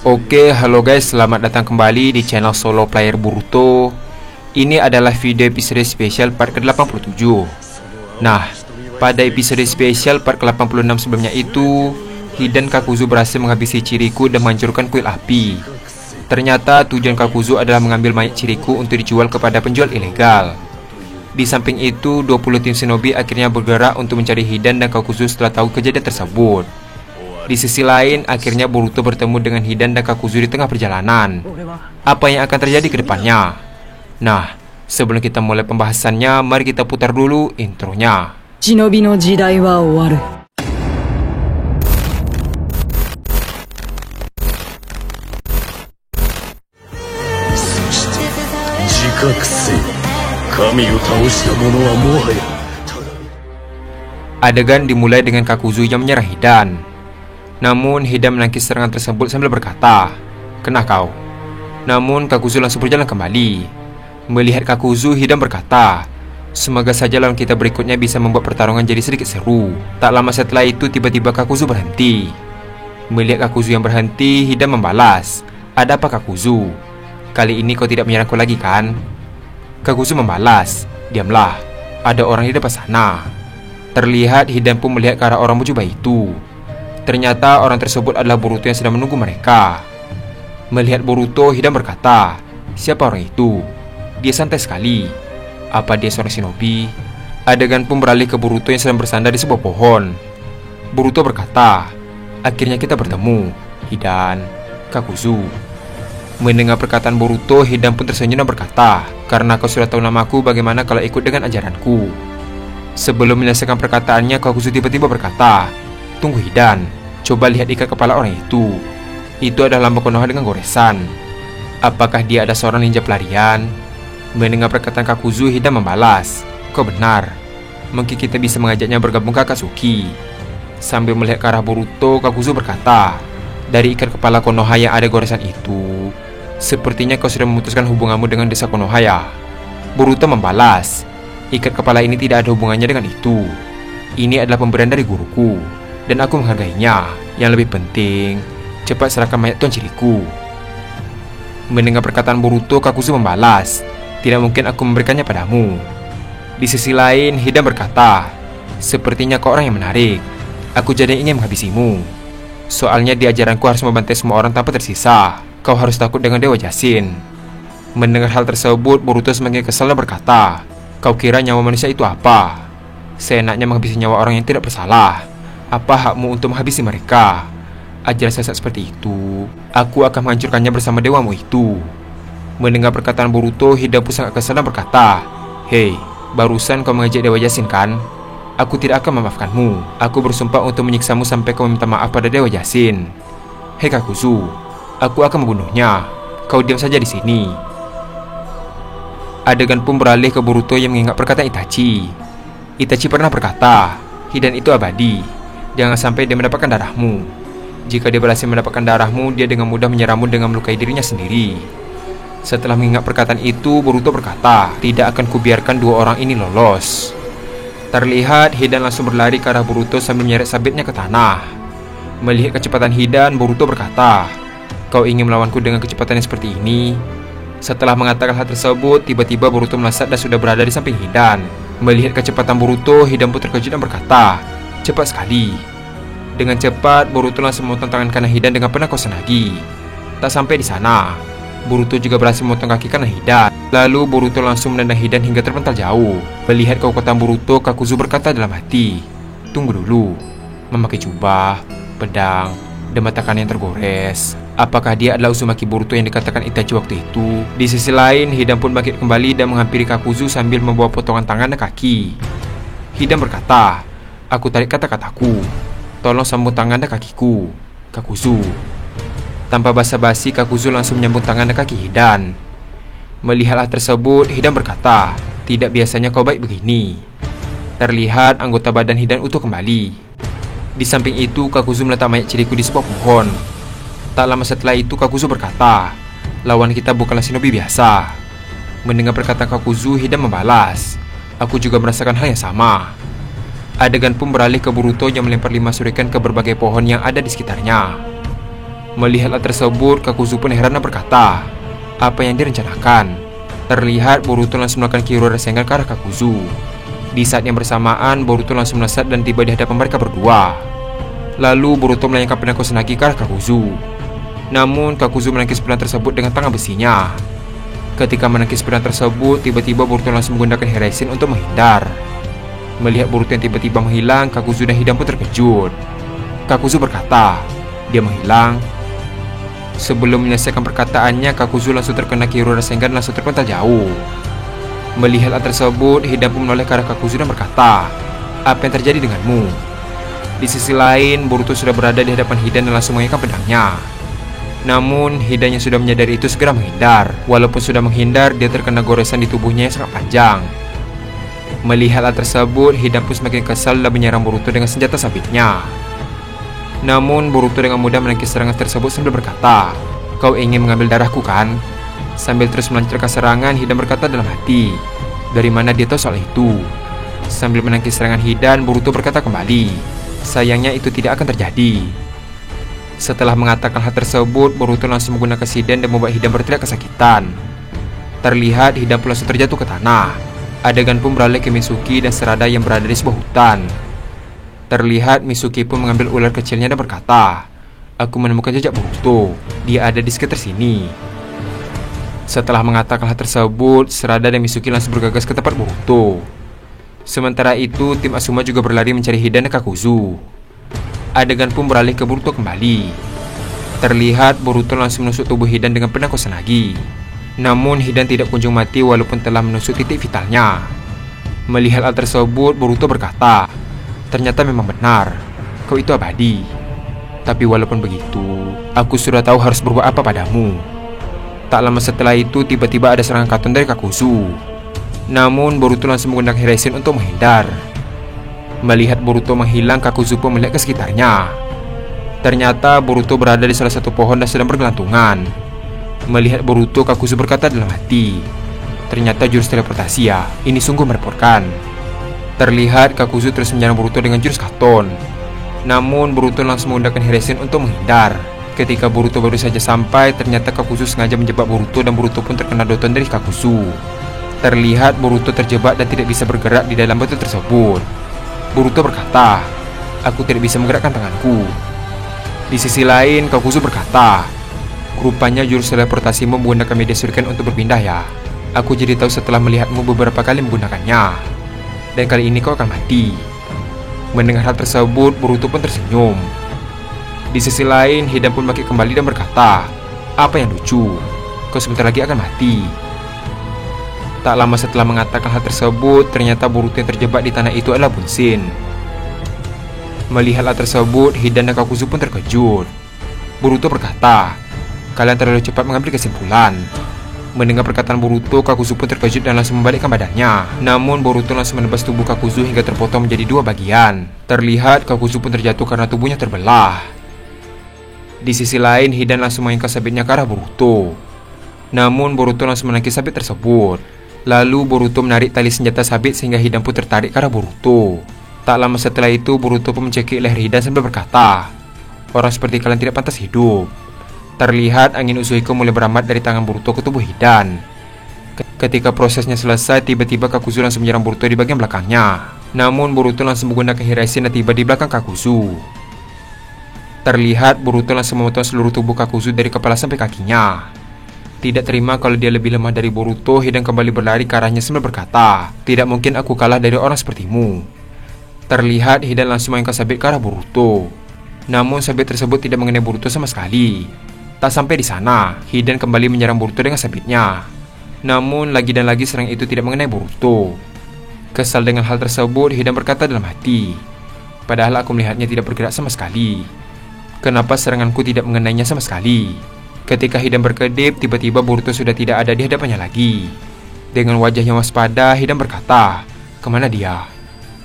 Oke, halo guys, selamat datang kembali di channel solo player Boruto. Ini adalah video episode spesial part ke-87. Nah, pada episode spesial part ke-86 sebelumnya itu, Hidan Kakuzu berhasil menghabisi Chiriku dan menghancurkan kuil api. Ternyata tujuan Kakuzu adalah mengambil mayat Chiriku untuk dijual kepada penjual ilegal. Di samping itu, 20 tim shinobi akhirnya bergerak untuk mencari Hidan dan Kakuzu setelah tahu kejadian tersebut. Di sisi lain, akhirnya Boruto bertemu dengan Hidan dan Kakuzu di tengah perjalanan. Apa yang akan terjadi ke depannya? Nah, sebelum kita mulai pembahasannya, mari kita putar dulu intronya. Shinobi no jidai wa owaru. Adegan dimulai dengan Kakuzu yang menyerang Hidan. Namun Hidan menangkis serangan tersebut sambil berkata, "Kena kau." Namun Kakuzu langsung berjalan kembali. Melihat Kakuzu, Hidan berkata, "Semoga saja lawan kita berikutnya bisa membuat pertarungan jadi sedikit seru." Tak lama setelah itu tiba-tiba Kakuzu berhenti. Melihat Kakuzu yang berhenti, Hidan membalas, "Ada apa Kakuzu? Kali ini kau tidak menyerangku lagi kan?" Kakuzu membalas, "Diamlah, ada orang di depan sana." Terlihat Hidan pun melihat ke arah orang berjubah itu. Ternyata orang tersebut adalah Boruto yang sedang menunggu mereka. Melihat Boruto, Hidan berkata, "Siapa orang itu? Dia santai sekali. Apa dia seorang shinobi?" Adegan pun beralih ke Boruto yang sedang bersandar di sebuah pohon. Boruto berkata, "Akhirnya kita bertemu, Hidan, Kakuzu." Mendengar perkataan Boruto, Hidan pun tersenyum dan berkata, "Karena kau sudah tahu namaku, bagaimana kalau ikut dengan ajaranku?" Sebelum menyelesaikan perkataannya, Kakuzu tiba-tiba berkata, "Tunggu Hidan, coba lihat ikat kepala orang itu. Itu adalah lambang Konoha dengan goresan. Apakah dia ada seorang ninja pelarian?" Mendengar perkataan Kakuzu, Hidan membalas, "Kau benar. Mungkin kita bisa mengajaknya bergabung ke Akatsuki." Sambil melihat ke arah Boruto, Kakuzu berkata, "Dari ikat kepala Konoha yang ada goresan itu, sepertinya kau sudah memutuskan hubunganmu dengan desa Konoha ya?" Boruto membalas, "Ikat kepala ini tidak ada hubungannya dengan itu. Ini adalah pemberian dari guruku, dan aku menghargainya. Yang lebih penting, cepat serahkan mayat Tuan Chiriku." Mendengar perkataan Boruto, Kakuzu membalas, "Tidak mungkin aku memberikannya padamu." Di sisi lain, Hidan berkata, "Sepertinya kau orang yang menarik. Aku jadi ingin menghabisimu. Soalnya di ajaranku harus membantai semua orang tanpa tersisa. Kau harus takut dengan Dewa Jasin." Mendengar hal tersebut, Boruto semakin kesal dan berkata, "Kau kira nyawa manusia itu apa? Seenaknya menghabisi nyawa orang yang tidak bersalah. Apa hakmu untuk menghabisi mereka? Ajar sesat seperti itu, aku akan menghancurkannya bersama dewamu itu." Mendengar perkataan Boruto, Hidan pun sangat kesal dan berkata, "Hei, barusan kau mengejek Dewa Jasin kan? Aku tidak akan memaafkanmu. Aku bersumpah untuk menyiksamu sampai kau meminta maaf pada Dewa Jasin. Hei Kakuzu, aku akan membunuhnya. Kau diam saja di sini." Adegan pun beralih ke Boruto yang mengingat perkataan Itachi. Itachi pernah berkata, "Hidan itu abadi. Jangan sampai dia mendapatkan darahmu. Jika dia berhasil mendapatkan darahmu, dia dengan mudah menyerangmu dengan melukai dirinya sendiri." Setelah mengingat perkataan itu, Boruto berkata, "Tidak akan kubiarkan dua orang ini lolos." Terlihat Hidan langsung berlari ke arah Boruto sambil menyeret sabitnya ke tanah. Melihat kecepatan Hidan, Boruto berkata, "Kau ingin melawanku dengan kecepatan yang seperti ini?" Setelah mengatakan hal tersebut, tiba-tiba Boruto melesat dan sudah berada di samping Hidan. Melihat kecepatan Boruto, Hidan pun terkejut dan berkata, "Cepat sekali." Dengan cepat, Boruto langsung memotong tangan kanan Hidan dengan pedang Kusanagi. Tak sampai di sana, Boruto juga berhasil memotong kaki kanan Hidan. Lalu Boruto langsung menendang Hidan hingga terpental jauh. Melihat kekuatan Boruto, Kakuzu berkata dalam hati, "Tunggu dulu. Memakai jubah, pedang, dan mata kanan yang tergores. Apakah dia adalah Uzumaki Boruto yang dikatakan Itachi waktu itu?" Di sisi lain, Hidan pun bangkit kembali dan menghampiri Kakuzu sambil membawa potongan tangan dan kaki. Hidan berkata, "Aku tarik kata-kataku. Tolong sambung tangan dan kakiku, Kakuzu." Tanpa basa-basi, Kakuzu langsung menyambung tangan dan kaki Hidan. Melihat hal tersebut, Hidan berkata, "Tidak biasanya kau baik begini." Terlihat anggota badan Hidan utuh kembali. Di samping itu, Kakuzu meletak mayat Chiriku di sebuah pohon. Tak lama setelah itu, Kakuzu berkata, "Lawan kita bukanlah shinobi biasa." Mendengar perkataan Kakuzu, Hidan membalas, "Aku juga merasakan hal yang sama." Adegan pun beralih ke Boruto yang melempar 5 shuriken ke berbagai pohon yang ada di sekitarnya. Melihat hal tersebut, Kakuzu pun heran dan berkata, apa yang direncanakan? Terlihat Boruto langsung melakukan Kyuubi Rasengan ke arah Kakuzu. Di saat yang bersamaan, Boruto langsung melesat dan tiba di hadapan mereka berdua. Lalu Boruto melayangkan pedang Kusanagi ke arah Kakuzu. Namun Kakuzu menangkis pedang tersebut dengan tangan besinya. Ketika menangkis pedang tersebut, tiba-tiba Boruto langsung menggunakan Hiraishin untuk menghindar. Melihat Boruto yang tiba-tiba menghilang, Kakuzu dan Hidan pun terkejut. Kakuzu berkata, dia menghilang. Sebelum menyelesaikan perkataannya, Kakuzu langsung terkena Kyuubi Rasengan dan langsung terpental jauh. Melihat hal tersebut, Hidan pun menoleh ke arah Kakuzu dan berkata, apa yang terjadi denganmu? Di sisi lain, Boruto sudah berada di hadapan Hidan dan langsung mengangkat pedangnya. Namun, Hidan yang sudah menyadari itu segera menghindar. Walaupun sudah menghindar, dia terkena goresan di tubuhnya yang sangat panjang. Melihat hal tersebut, Hidan pun semakin kesal dan menyerang Boruto dengan senjata sabitnya. Namun Boruto dengan mudah menangkis serangan tersebut sambil berkata, kau ingin mengambil darahku kan? Sambil terus melancarkan serangan, Hidan berkata dalam hati, dari mana dia tahu soal itu? Sambil menangkis serangan Hidan, Boruto berkata kembali, sayangnya itu tidak akan terjadi. Setelah mengatakan hal tersebut, Boruto langsung menggunakan Shiden dan membuat Hidan berteriak kesakitan. Terlihat Hidan pun langsung terjatuh ke tanah. Adegan pun beralih ke Mitsuki dan Sarada yang berada di sebuah hutan. Terlihat Mitsuki pun mengambil ular kecilnya dan berkata, aku menemukan jejak Boruto, dia ada di sekitar sini. Setelah mengatakan hal tersebut, Sarada dan Mitsuki langsung bergegas ke tempat Boruto. Sementara itu, tim Asuma juga berlari mencari Hidan dan Kakuzu. Adegan pun beralih ke Boruto kembali. Terlihat Boruto langsung menusuk tubuh Hidan dengan pedang Kusanagi. Namun Hidan tidak kunjung mati walaupun telah menusuk titik vitalnya. Melihat hal tersebut, Boruto berkata, ternyata memang benar, kau itu abadi. Tapi walaupun begitu, aku sudah tahu harus berbuat apa padamu. Tak lama setelah itu, tiba-tiba ada serangan katon dari Kakuzu. Namun Boruto langsung menggunakan Hiraishin untuk menghindar. Melihat Boruto menghilang, Kakuzu pun melihat ke sekitarnya. Ternyata Boruto berada di salah satu pohon dan sedang bergelantungan. Melihat Boruto, Kakuzu berkata dalam hati, ternyata jurus teleportasi ya, ini sungguh merepotkan. Terlihat Kakuzu terus menyerang Boruto dengan jurus katon. Namun Boruto langsung menggunakan Hiraishin untuk menghindar. Ketika Boruto baru saja sampai, ternyata Kakuzu sengaja menjebak Boruto dan Boruto pun terkena doton dari Kakuzu. Terlihat Boruto terjebak dan tidak bisa bergerak di dalam batu tersebut. Boruto berkata, aku tidak bisa menggerakkan tanganku. Di sisi lain, Kakuzu berkata, rupanya jurus teleportasimu menggunakan media shuriken untuk berpindah ya. Aku jadi tahu setelah melihatmu beberapa kali menggunakannya. Dan kali ini kau akan mati. Mendengar hal tersebut, Boruto pun tersenyum. Di sisi lain, Hidan pun bangkit kembali dan berkata, apa yang lucu? Kau sebentar lagi akan mati. Tak lama setelah mengatakan hal tersebut, ternyata Boruto yang terjebak di tanah itu adalah Bunshin. Melihat hal tersebut, Hidan dan Kakuzu pun terkejut. Boruto berkata, kalian terlalu cepat mengambil kesimpulan. Mendengar perkataan Boruto, Kakuzu pun terkejut dan langsung membalikkan badannya. Namun Boruto langsung menebas tubuh Kakuzu hingga terpotong menjadi dua bagian. Terlihat Kakuzu pun terjatuh karena tubuhnya terbelah. Di sisi lain, Hidan langsung mengangkat sabitnya ke arah Boruto. Namun Boruto langsung menangkis sabit tersebut. Lalu Boruto menarik tali senjata sabit sehingga Hidan pun tertarik ke arah Boruto. Tak lama setelah itu, Boruto pun mencekik leher Hidan sambil berkata, orang seperti kalian tidak pantas hidup. Terlihat angin Usuhiko mulai berambat dari tangan Boruto ke tubuh Hidan. Ketika prosesnya selesai, tiba-tiba Kakuzu langsung menyerang Boruto di bagian belakangnya. Namun Boruto langsung menggunakan Hiraishin dan tiba di belakang Kakuzu. Terlihat Boruto langsung memotong seluruh tubuh Kakuzu dari kepala sampai kakinya. Tidak terima kalau dia lebih lemah dari Boruto, Hidan kembali berlari ke arahnya sambil berkata, tidak mungkin aku kalah dari orang sepertimu. Terlihat Hidan langsung mengangkat sabit ke arah Boruto. Namun sabit tersebut tidak mengenai Boruto sama sekali. Tak sampai di sana, Hidan kembali menyerang Boruto dengan sabitnya. Namun lagi dan lagi serang itu tidak mengenai Boruto. Kesal dengan hal tersebut, Hidan berkata dalam hati, padahal aku melihatnya tidak bergerak sama sekali. Kenapa seranganku tidak mengenainya sama sekali? Ketika Hidan berkedip, tiba-tiba Boruto sudah tidak ada di hadapannya lagi. Dengan wajah yang waspada, Hidan berkata, kemana dia?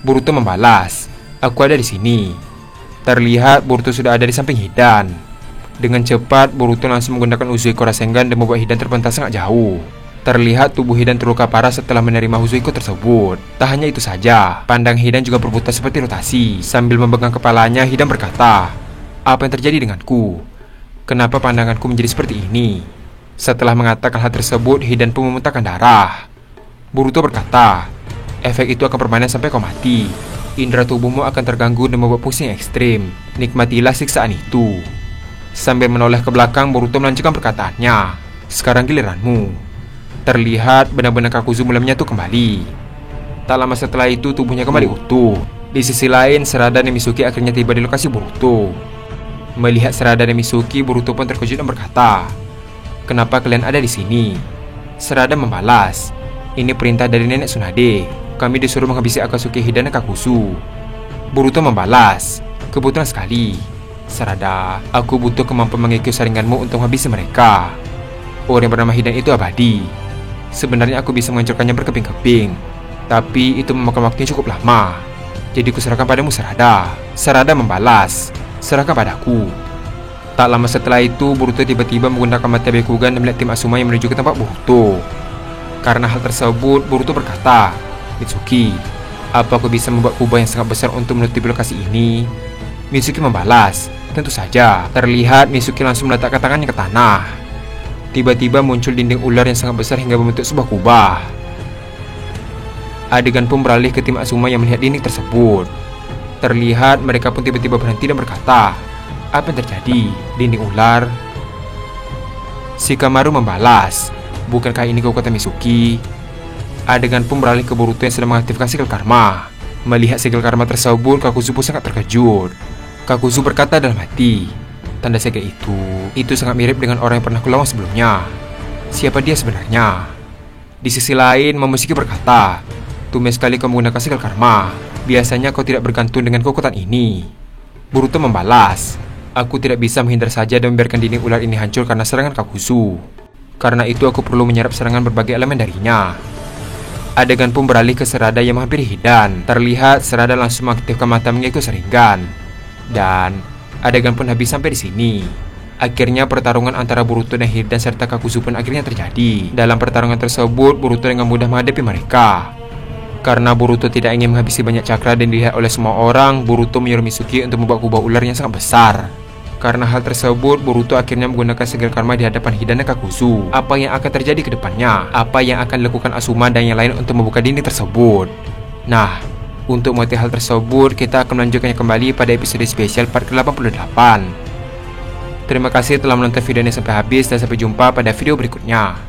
Boruto membalas, aku ada di sini. Terlihat Boruto sudah ada di samping Hidan. Dengan cepat, Boruto langsung menggunakan Uzuiko Rasengan dan membuat Hidan terpental sangat jauh. Terlihat tubuh Hidan terluka parah setelah menerima Uzuiko tersebut. Tak hanya itu saja, pandang Hidan juga berputar seperti rotasi. Sambil memegang kepalanya, Hidan berkata, apa yang terjadi denganku? Kenapa pandanganku menjadi seperti ini? Setelah mengatakan hal tersebut, Hidan pun memuntahkan darah. Boruto berkata, efek itu akan permanen sampai kau mati. Indera tubuhmu akan terganggu dan membuat pusing ekstrim. Nikmatilah siksaan itu. Sambil menoleh ke belakang, Boruto melanjutkan perkataannya. Sekarang giliranmu. Terlihat benar-benar Kakuzu mulai menyatu kembali. Tak lama setelah itu tubuhnya kembali utuh. Di sisi lain, Sarada dan Mitsuki akhirnya tiba di lokasi Boruto. Melihat Sarada dan Mitsuki, Boruto pun terkejut dan berkata, "Kenapa kalian ada di sini?" Sarada membalas, "Ini perintah dari Nenek Tsunade. Kami disuruh menghabisi Akatsuki Hidan dan Kakuzu." Boruto membalas, "Kebetulan sekali. Sarada, aku butuh kemampuan mengikut saringanmu untuk menghabisi mereka. Orang yang bernama Hidan itu abadi. Sebenarnya aku bisa menghancurkannya berkeping-keping, tapi itu memakan waktu yang cukup lama. Jadi kuserahkan padamu, Sarada." Sarada membalas, "Serahkan padaku." Tak lama setelah itu, Boruto tiba-tiba menggunakan mata Byakugan dan melihat tim Asuma yang menuju ke tempat Boruto. Karena hal tersebut, Boruto berkata, "Mitsuki, apa aku bisa membuat kubah yang sangat besar untuk menutupi lokasi ini?" Mitsuki membalas, "Tentu saja." Terlihat Mitsuki langsung meletakkan tangannya ke tanah. Tiba-tiba muncul dinding ular yang sangat besar hingga membentuk sebuah kubah. Adegan pun beralih ke tim Asuma yang melihat dinding tersebut. Terlihat mereka pun tiba-tiba berhenti dan berkata, "Apa yang terjadi? Dinding ular?" Shikamaru membalas, "Bukankah ini kekuatan Mitsuki?" Adegan pun beralih ke Boruto yang sedang mengaktifkan segel karma. Melihat segel karma tersebut, Kakuzu pun sangat terkejut. Kakuzu berkata dalam hati, "Tanda segel itu sangat mirip dengan orang yang pernah kulawan sebelumnya. Siapa dia sebenarnya?" Di sisi lain, Momoshiki berkata, "Tumben sekali kau menggunakan segel karma. Biasanya kau tidak bergantung dengan kekuatan ini." Boruto membalas, "Aku tidak bisa menghindar saja dan membiarkan dinding ular ini hancur karena serangan Kakuzu. Karena itu aku perlu menyerap serangan berbagai elemen darinya." Adegan pun beralih ke Sarada yang menghampiri Hidan. Terlihat Sarada langsung mengaktifkan mata mengikut Sharingan. Dan adegan pun habis sampai di sini. Akhirnya pertarungan antara Boruto dan Hidan serta Kakuzu pun akhirnya terjadi. Dalam pertarungan tersebut, Boruto dengan mudah menghadapi mereka. Karena Boruto tidak ingin menghabisi banyak cakra dan dilihat oleh semua orang, Boruto menyuruh Mitsuki untuk membuat kubah ular yang sangat besar. Karena hal tersebut, Boruto akhirnya menggunakan segel karma di hadapan Hidan dan Kakuzu. Apa yang akan terjadi ke depannya? Apa yang akan dilakukan Asuma dan yang lain untuk membuka dinding tersebut? Nah, untuk mengetahui hal tersebut, kita akan melanjutkannya kembali pada episode spesial part ke-88. Terima kasih telah menonton video ini sampai habis dan sampai jumpa pada video berikutnya.